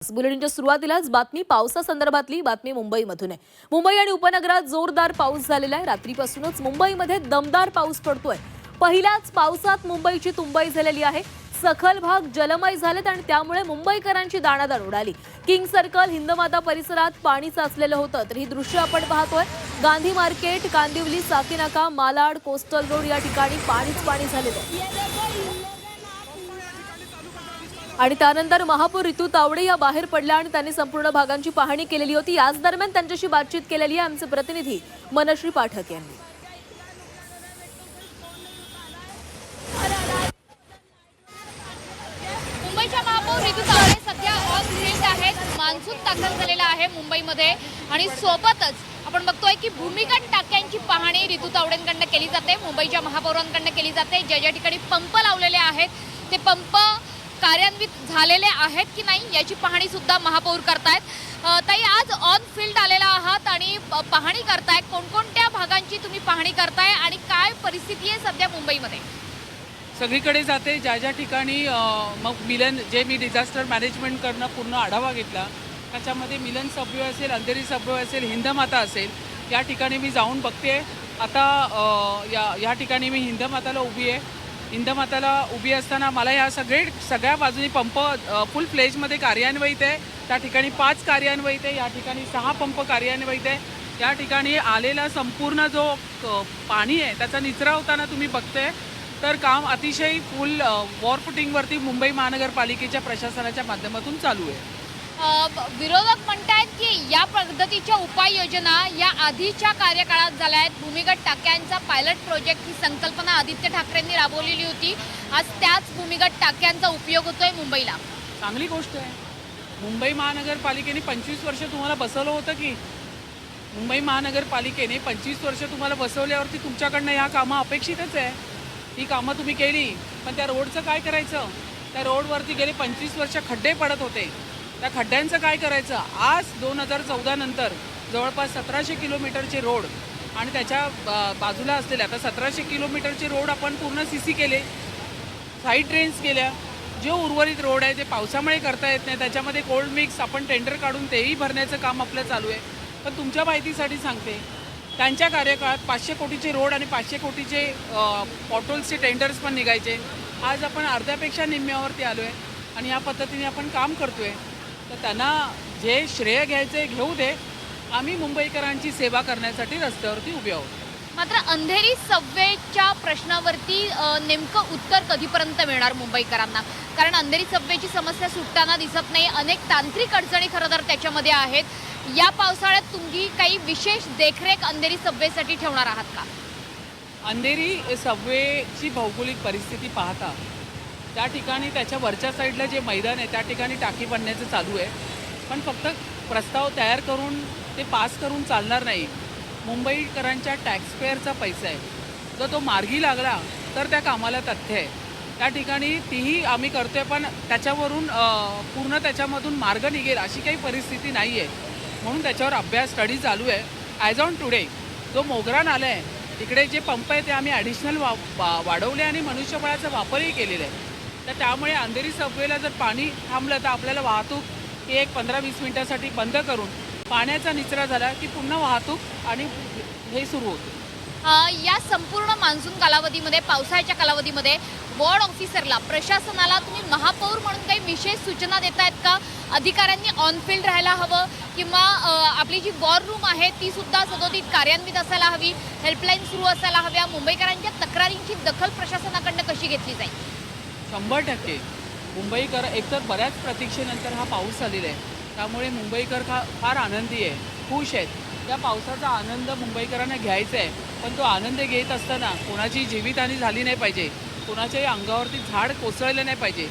बुलेटिनच्या सुरुवातीलाच बातमी पावसासंदर्भातली बातमी मुंबईमधून आहे। मुंबई आणि उपनगरात जोरदार पाऊस झालेला आहे। रात्रीपासूनच मुंबईमध्ये दमदार पाऊस पडतोय। पहिल्याच पावसात मुंबईची तुंबई झालेली आहे। सखल भाग जलमय झालेत आणि त्यामुळे मुंबईकरांची दाणादाण उडाली। किंग सर्कल हिंदमाता परिसरात पाणी साचलेलं होतं। तर ही दृश्य आपण पाहतोय। Gandhi market, Kandivali, Sakinaka, Malad, coastal road या ठिकाणी पाणीच पाणी झालेलं आहे। आणि त्यानंतर महापौर ऋतू तावडे या बाहेर पडल्या आणि त्यांनी संपूर्ण भागांची पाहणी केलेली होती। याच दरम्यान त्यांच्याशी बातचीत केलेली आहे आमचे प्रतिनिधी मनश्री पाठक यांनी। मुंबईच्या महापौर ऋतू तावडे सध्या ऑन फील्ड आहेत। मान्सून दाखल झालेला आहे मुंबईमध्ये आणि सोबतच आपण बघतोय की भूमिगत टाक्यांची पाहणी ऋतू तावडेंकडून केली जाते, मुंबईच्या महापौरांकडून केली जाते। ज्या ज्या ठिकाणी पंप लावलेले आहेत ते पंप कार्यान्वित झालेले आहेत की नाही याची पाहणी सुद्धा महापौर करतायत। ताई, आज ऑन फील्ड आलेला आहात आणि पाहणी करताय, कोणकोणत्या भागांची तुम्ही पाहणी करताय आणि काय परिस्थिती आहे सध्या मुंबईमध्ये? सगळीकडे जाते, ज्या ज्या ठिकाणी मग मिलन जे मी डिझास्टर मॅनेजमेंट करणं पूर्ण आढावा घेतला, त्याच्यामध्ये मिलन सबवे असेल, अंधेरी सबवे असेल, हिंदमाता असेल, या ठिकाणी मी जाऊन बघते। आता या ठिकाणी मी हिंदमाताला उभी आहे। हिंदमाताला उभी असताना मला ह्या सगळ्या बाजूनी पंप फुल फ्लेजमध्ये कार्यान्वित आहे। त्या ठिकाणी 5 कार्यान्वित आहे, या ठिकाणी 6 पंप कार्यान्वित आहे। या ठिकाणी आलेला संपूर्ण जो पाणी आहे त्याचा निचरा होताना तुम्ही बघताय। तर काम अतिशय फुल वॉर फुटिंगवरती मुंबई महानगरपालिकेच्या प्रशासनाच्या माध्यमातून चालू आहे। विरोधक म्हणतात की या पद्धतीच्या उपाययोजना या आधीच्या कार्यकाळात झाल्या आहेत। भूमिगत टाक्यांचा पायलट प्रोजेक्ट ही संकल्पना आदित्य ठाकरेंनी राबवलेली होती। आज त्याच भूमिगत टाक्यांचा उपयोग होतोय मुंबईला। चांगली गोष्ट आहे। मुंबई महानगरपालिकेने 25 वर्ष तुम्हाला बसवलं होतं की मुंबई महानगरपालिकेने 25 वर्ष तुम्हाला बसवल्यावरती तुमच्याकडनं ह्या कामं अपेक्षितच आहे। ही कामं तुम्ही केली, पण त्या रोडचं काय करायचं? त्या रोडवरती गेले 25 वर्ष खड्डे पडत होते, त्या खड्ड्यांचं काय करायचं? आज 2014 नंतर जवळपास 1700 किलोमीटरचे रोड आणि त्याच्या बाजूला असलेले आता 1700 किलोमीटरचे रोड आपण पूर्ण CC केले, साईड ड्रेन्स केल्या। जे उर्वरित रोड आहे ते पावसामुळे करता येत नाही, त्याच्यामध्ये कोल्ड मिक्स आपण टेंडर काढून तेही भरण्याचं काम आपलं चालू आहे। पण तुमच्या माहितीसाठी सांगते, त्यांच्या कार्यकाळात 500 कोटीचे रोड आणि 500 कोटीचे पॉटोल्सचे टेंडर्स पण निघायचे। आज आपण अर्ध्यापेक्षा निम्म्यावरती आलो आहे आणि या पद्धतीने आपण काम करतो आहे। तर त्यांना जे श्रेय घ्यायचे घेऊ दे, आम्ही मुंबईकरांची सेवा करण्यासाठी रस्त्यावरती उभे आहोत। मात्र अंधेरी सबवेच्या प्रश्नावरती नेमकं उत्तर कधीपर्यंत मिळणार मुंबईकरांना? कारण अंधेरी सबवेची समस्या सुटताना दिसत नाही, अनेक तांत्रिक अडचणी खरं तर त्याच्यामध्ये आहेत। या पावसाळ्यात तुम्ही काही विशेष देखरेख अंधेरी सबवेसाठी ठेवणार आहात का? अंधेरी सबवेची भौगोलिक परिस्थिती पाहता त्या ठिकाणी त्याच्या वरच्या साईडला जे मैदान आहे त्या ठिकाणी टाकी बनण्याचं चालू आहे। पण फक्त प्रस्ताव तयार करून ते पास करून चालणार नाही। मुंबईकरांच्या टॅक्सपेअरचा पैसा आहे, जर तो मार्गी लागला तर त्या कामाला तथ्य आहे। त्या ठिकाणी तीही आम्ही करतोय, पण त्याच्यावरून पूर्ण त्याच्यामधून मार्ग निघेल अशी काही परिस्थिती नाही आहे, म्हणून त्याच्यावर अभ्यास स्टडी चालू आहे। ॲज ऑन टुडे जो मोगरा नाला आहे तिकडे जे पंप आहे ते आम्ही ॲडिशनल वाढवले आणि मनुष्यबळाचा वापरही केलेला आहे। तर त्यामुळे अंधेरी सबवेला जर पाणी थांबलं तर आपल्याला वाहतूक ही एक 15-20 मिनिटासाठी बंद करून पाण्याचा निचरा झाला की पुन्हा वाहतूक आणि हे सुरू होतं। या संपूर्ण मान्सून कालावधीमध्ये, पावसाळ्याच्या कालावधीमध्ये वॉर्ड ऑफिसरला, प्रशासनाला तुम्ही महापौर म्हणून काही विशेष सूचना देत आहेत का? अधिकाऱ्यांनी ऑन फील्ड राहायला हवं किंवा आपली जी वॉर रूम आहे ती सुद्धा सदोदित कार्यान्वित असायला हवी, हेल्पलाईन सुरू असायला हव्या, मुंबईकरांच्या तक्रारींची दखल प्रशासनाकडनं कशी घेतली जाईल? 100% मुंबईकर एकतर बऱ्याच प्रतीक्षेनंतर हा पाऊस आलेला आहे, त्यामुळे मुंबईकर फार आनंदी आहे, खुश आहेत। त्या पावसाचा आनंद मुंबईकरांना घ्यायचा आहे, पण तो आनंद घेत असताना कोणाची जीवितहानी झाली नाही पाहिजे, कोणाच्याही अंगावरती झाड कोसळलं नाही पाहिजे,